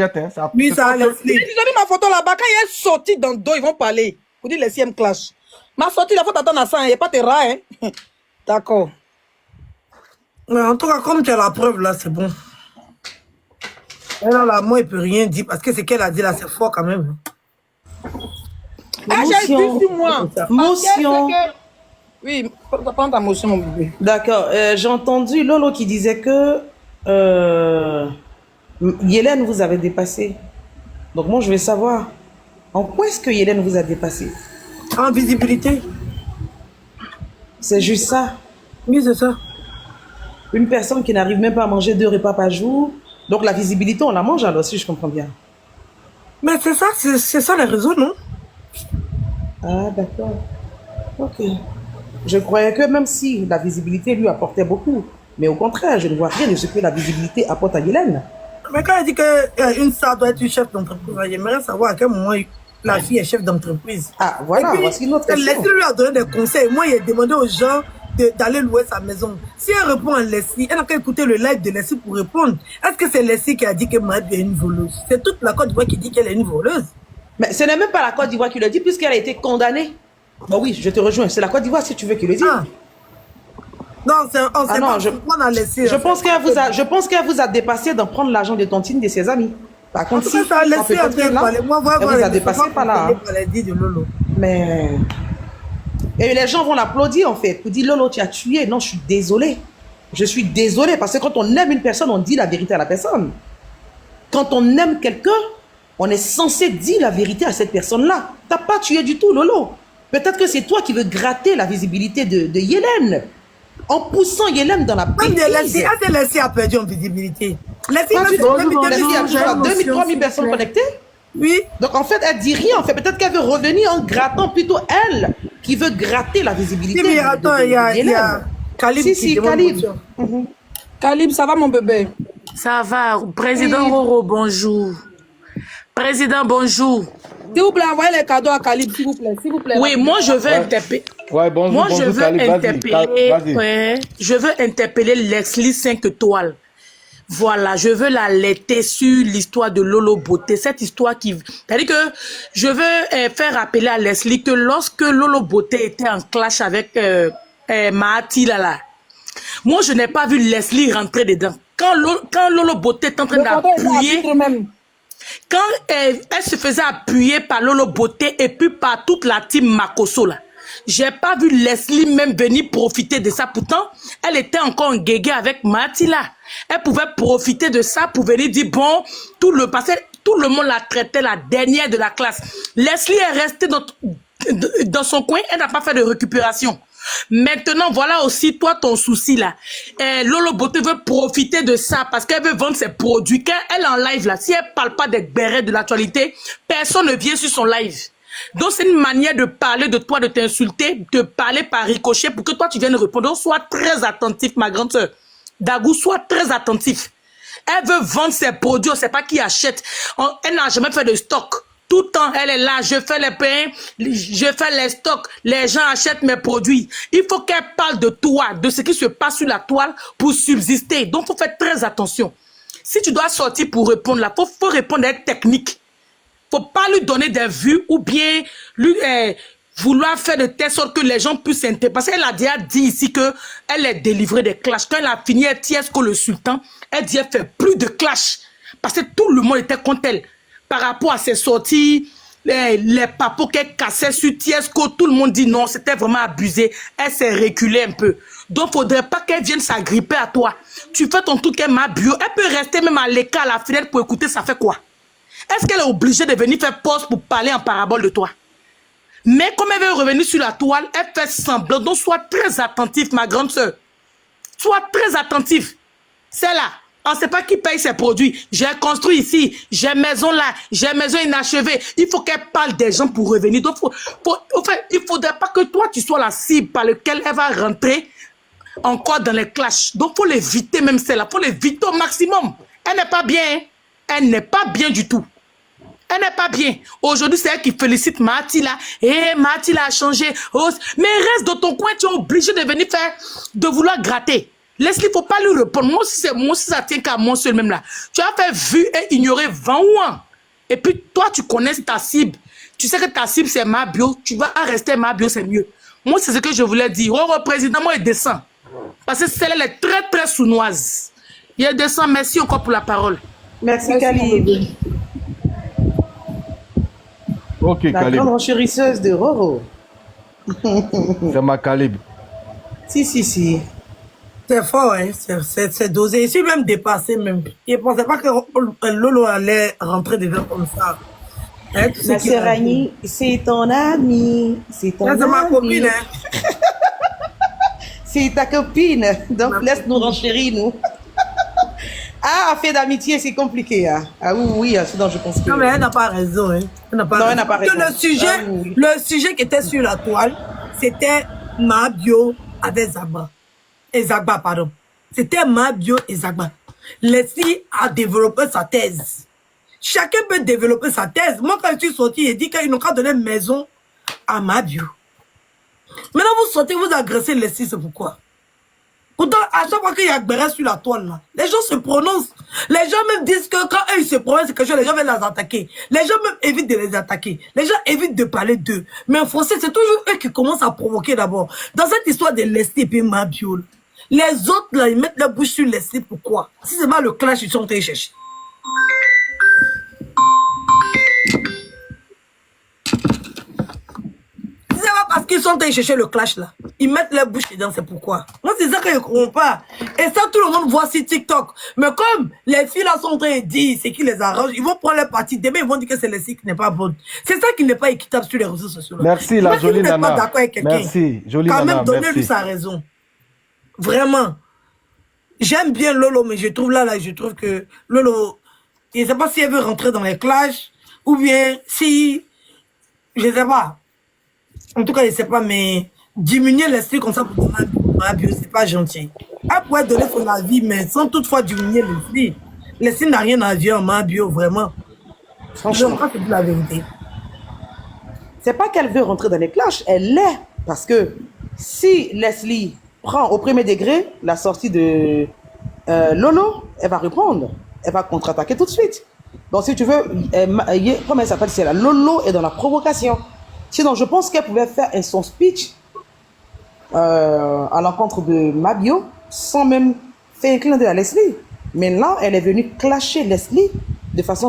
Hein, Oui, ça a laissé. Ils ont mis ma photo là-bas. Quand il est sorti dans le dos, ils vont parler. Vous dites les CM clash. Ma sortie, il faut t'attendre à ça. Il n'y a pas de rat. Hein. D'accord. Mais en tout cas, comme tu as la preuve là, c'est bon. Et là, moi, il ne peut rien dire parce que ce qu'elle a dit là, c'est fort quand même. Ah, j'ai dit sur moi. Motion. Oui, prends ta motion, mon bébé. D'accord. J'ai entendu Lolo qui disait que Yélène vous avait dépassé. Donc moi, je vais savoir en quoi est-ce que Yélène vous a dépassé. En visibilité. C'est juste ça. Oui, c'est ça. Une personne qui n'arrive même pas à manger 2 repas par jour. Donc la visibilité, on la mange alors, si je comprends bien. Mais c'est ça les réseaux, non? Ah, d'accord. Ok. Je croyais que même si la visibilité lui apportait beaucoup, mais au contraire, je ne vois rien de ce que la visibilité apporte à Yélène. Mais quand elle dit qu'une star doit être une chef d'entreprise, j'aimerais savoir à quel moment la fille est chef d'entreprise. Ah, voilà, voici une autre question. Leslie lui a donné des conseils. Moi, il a demandé aux gens d'aller louer sa maison. Si elle répond à Leslie, elle n'a qu'à écouter le live de Leslie pour répondre. Est-ce que c'est Leslie qui a dit que Maëlle est une voleuse? C'est toute la Côte d'Ivoire qui dit qu'elle est une voleuse. Mais ce n'est même pas la Côte d'Ivoire qui le dit, puisqu'elle a été condamnée. Bon oui, je te rejoins. C'est la Côte d'Ivoire, si tu veux, qui le dit. Ah. Non, je pense qu'elle vous a dépassé d'en prendre l'argent de tontine de ses amis. Par contre, si ça a laissé elle vous a dépassé par là. Mais... Et les gens vont l'applaudir en fait. Pour dire Lolo, tu as tué. Non, je suis désolée. Je suis désolée parce que quand on aime une personne, on dit la vérité à la personne. Quand on aime quelqu'un, on est censé dire la vérité à cette personne-là. Tu n'as pas tué du tout, Lolo. Peut-être que c'est toi qui veux gratter la visibilité de Yélène. En poussant Yélène dans la bêtise. Leslie a perdu en visibilité. Leslie a toujours 2000, 3000 personnes connectées. Oui. Donc en fait, elle dit rien. En fait, peut-être qu'elle veut revenir en grattant plutôt elle qui veut gratter la visibilité. Mais attends, il y a Calib. Calib. Calib, ça va mon bébé? Ça va. Président Roro, bonjour. Président, bonjour. S'il vous plaît, envoyez les cadeaux à Calib, s'il vous plaît. Oui, moi je veux interpeller. Ouais, bonjour, moi je veux Calib, interpeller. Je veux interpeller Leslie 5 étoiles. Voilà, je veux l'alerter sur l'histoire de Lolo Beauté. Cette histoire qui... C'est-à-dire que je veux faire rappeler à Leslie que lorsque Lolo Beauté était en clash avec Mahati là, moi je n'ai pas vu Leslie rentrer dedans. Quand Lolo Beauté est en train d'appuyer... Quand elle se faisait appuyer par Lolo Beauté et puis par toute la team Makoso là, j'ai pas vu Leslie même venir profiter de ça. Pourtant, elle était encore en guégué avec Mahati là. Elle pouvait profiter de ça pour venir dire bon, tout le monde la traitait la dernière de la classe. Leslie est restée dans son coin, elle n'a pas fait de récupération. Maintenant, voilà aussi toi ton souci là. Lolo Beauté veut profiter de ça parce qu'elle veut vendre ses produits. Quand elle est en live là, si elle parle pas des bérets de l'actualité, personne ne vient sur son live. Donc c'est une manière de parler de toi, de t'insulter, de parler par ricochet pour que toi tu viennes répondre. Donc sois très attentif ma grande soeur. Dagou, sois très attentif. Elle veut vendre ses produits, on ne sait pas qui achète. Elle n'a jamais fait de stock. Tout le temps, elle est là, je fais les pains, je fais les stocks, les gens achètent mes produits. Il faut qu'elle parle de toi, de ce qui se passe sur la toile pour subsister. Donc, il faut faire très attention. Si tu dois sortir pour répondre là, il faut répondre avec technique. Il ne faut pas lui donner des vues ou bien lui vouloir faire de telle sorte que les gens puissent s'intéresser. Parce qu'elle a déjà dit ici qu'elle est délivrée des clashs. Quand elle a fini, elle Tiesco le sultan, elle dit qu'elle fait plus de clashs. Parce que tout le monde était contre elle. Par rapport à ses sorties, les papos qu'elle cassait sur Tiesco, tout le monde dit non, c'était vraiment abusé. Elle s'est reculée un peu. Donc, il ne faudrait pas qu'elle vienne s'agripper à toi. Tu fais ton truc, elle m'a bio. Elle peut rester même à l'écart, à la fenêtre pour écouter, ça fait quoi? Est-ce qu'elle est obligée de venir faire pause pour parler en parabole de toi? Mais comme elle veut revenir sur la toile, elle fait semblant. Donc, sois très attentif, ma grande soeur. Sois très attentif. C'est là. On ne sait pas qui paye ses produits. J'ai construit ici, j'ai maison là, j'ai maison inachevée. Il faut qu'elle parle des gens pour revenir. Donc, il ne faudrait pas que toi, tu sois la cible par laquelle elle va rentrer encore dans les clashs. Donc, il faut l'éviter même celle-là. Il faut l'éviter au maximum. Elle n'est pas bien. Hein? Elle n'est pas bien du tout. Elle n'est pas bien. Aujourd'hui, c'est elle qui félicite Mahati là. Mahati là a changé. Oh, mais reste dans ton coin, tu es obligé de venir de vouloir gratter. Leslie, il ne faut pas lui répondre. Moi aussi, ça tient qu'à moi seul même là. Tu as fait vu et ignoré 20 ans. Et puis, toi, tu connais ta cible. Tu sais que ta cible, c'est ma bio. Tu vas rester ma bio, c'est mieux. Moi, c'est ce que je voulais dire. Oh, président, moi, il descend. Parce que celle-là, elle est très, très sournoise. Il descend. Merci encore pour la parole. Merci, Khalid. Ok, la Calib. grande enchérisseuse de Roro. C'est ma Calib. Si. C'est fort, hein? C'est dosé. Je suis même dépassé, même. Je ne pensais pas que Lolo allait rentrer dedans comme ça. Hein, Ma sœur Annie, c'est ton ami. C'est ton ami. C'est ma copine, hein? C'est ta copine. Donc, laisse-nous renchérir, nous. Ah, fait d'amitié, c'est compliqué. Hein. Ah oui, c'est donc je pense que... Non, mais elle n'a pas raison. Hein. Elle n'a pas raison. Elle n'a pas raison. Le sujet qui était sur la toile, c'était ma bio avec Zagba. Et Zagba, pardon. C'était ma bio et Zagba. Leslie a développé sa thèse. Chacun peut développer sa thèse. Moi, quand je suis sortie, il dit qu'ils n'ont qu'à donner maison à ma bio. Maintenant, vous sortez, vous agressez Leslie, c'est pourquoi? Pourtant, à chaque fois qu'il y a Gberet sur la toile, là, les gens se prononcent. Les gens même disent que quand eux, ils se prononcent, c'est quelque chose, les gens veulent les attaquer. Les gens même évitent de les attaquer. Les gens évitent de parler d'eux. Mais en français, c'est toujours eux qui commencent à provoquer d'abord. Dans cette histoire de Leslie et puis Mabio, les autres, là, ils mettent leur bouche sur Leslie. Pourquoi? Si c'est pas le clash, ils sont en train de chercher. Parce qu'ils sont en train de chercher le clash là. Ils mettent leur bouche dedans, c'est pourquoi. Moi, c'est ça que je ne comprends pas. Et ça, tout le monde voit sur TikTok. Mais comme les filles là sont en train de dire ce qui les arrange, ils vont prendre leur partie. Demain, ils vont dire que c'est les filles qui n'est pas bonne. C'est ça qui n'est pas équitable sur les réseaux sociaux. Là. Merci, la jolie nana. Pas d'accord avec quelqu'un. Merci, jolie nana. Quand même, donnez-lui sa raison. Vraiment. J'aime bien Lolo, mais je trouve je trouve que Lolo, je ne sais pas si elle veut rentrer dans les clashs, ou bien si, je ne sais pas. En tout cas, je ne sais pas, mais diminuer l'esprit comme ça pour donner un bio, c'est pas gentil. Elle pourrait donner son avis, mais sans toutefois diminuer l'esprit. L'esprit n'a rien à dire en ma bio, vraiment. Franchement, c'est la vérité. C'est pas qu'elle veut rentrer dans les clashs, elle l'est. Parce que si Leslie prend au premier degré la sortie de Lolo, elle va répondre. Elle va contre-attaquer tout de suite. Donc, si tu veux, comment elle s'appelle, c'est la Lolo est dans la provocation. Sinon, je pense qu'elle pouvait faire son speech à l'encontre de Mabio sans même faire un clin d'œil à Leslie. Mais là, elle est venue clasher Leslie de façon